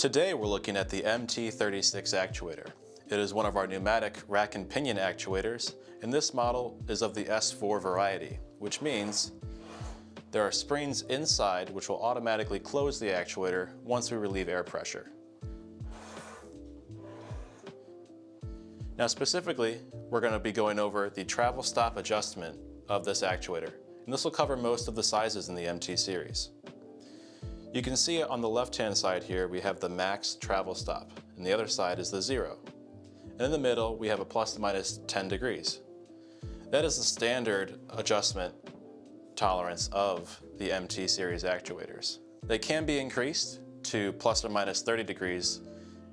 Today we're looking at the MT36 actuator. It is one of our pneumatic rack and pinion actuators, and this model is of the S4 variety, which means there are springs inside which will automatically close the actuator once we relieve air pressure. Now specifically, we're going to be going over the travel stop adjustment of this actuator, and this will cover most of the sizes in the MT series. You can see on the left-hand side here, we have the max travel stop, and the other side is the zero. And in the middle, we have a plus or minus 10 degrees. That is the standard adjustment tolerance of the MT series actuators. They can be increased to plus or minus 30 degrees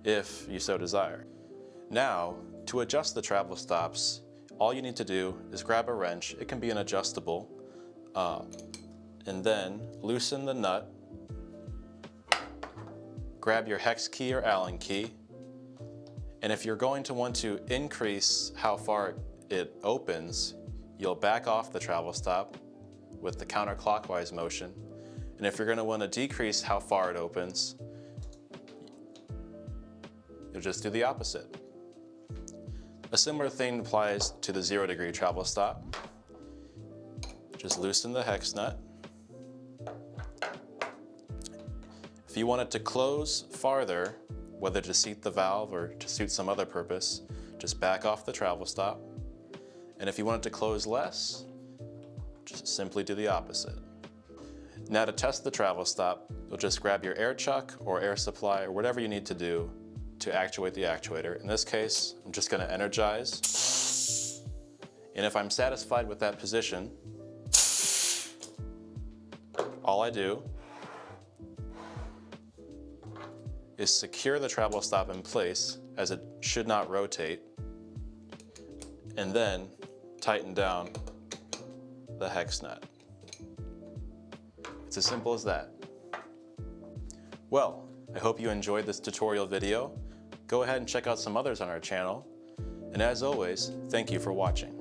if you so desire. Now, to adjust the travel stops, all you need to do is grab a wrench. It can be an adjustable, and then loosen the nut. Grab your hex key or Allen key, and if you're going to want to increase how far it opens, you'll back off the travel stop with the counterclockwise motion, and if you're going to want to decrease how far it opens, you'll just do the opposite. A similar thing applies to the 0 degree travel stop. Just loosen the hex nut. If you want it to close farther, whether to seat the valve or to suit some other purpose, just back off the travel stop. And if you want it to close less, just simply do the opposite. Now to test the travel stop, you'll just grab your air chuck or air supply or whatever you need to do to actuate the actuator. In this case, I'm just going to energize. And if I'm satisfied with that position, all I do is secure the travel stop in place as it should not rotate, and then tighten down the hex nut. It's as simple as that. Well, I hope you enjoyed this tutorial video. Go ahead and check out some others on our channel. And as always, thank you for watching.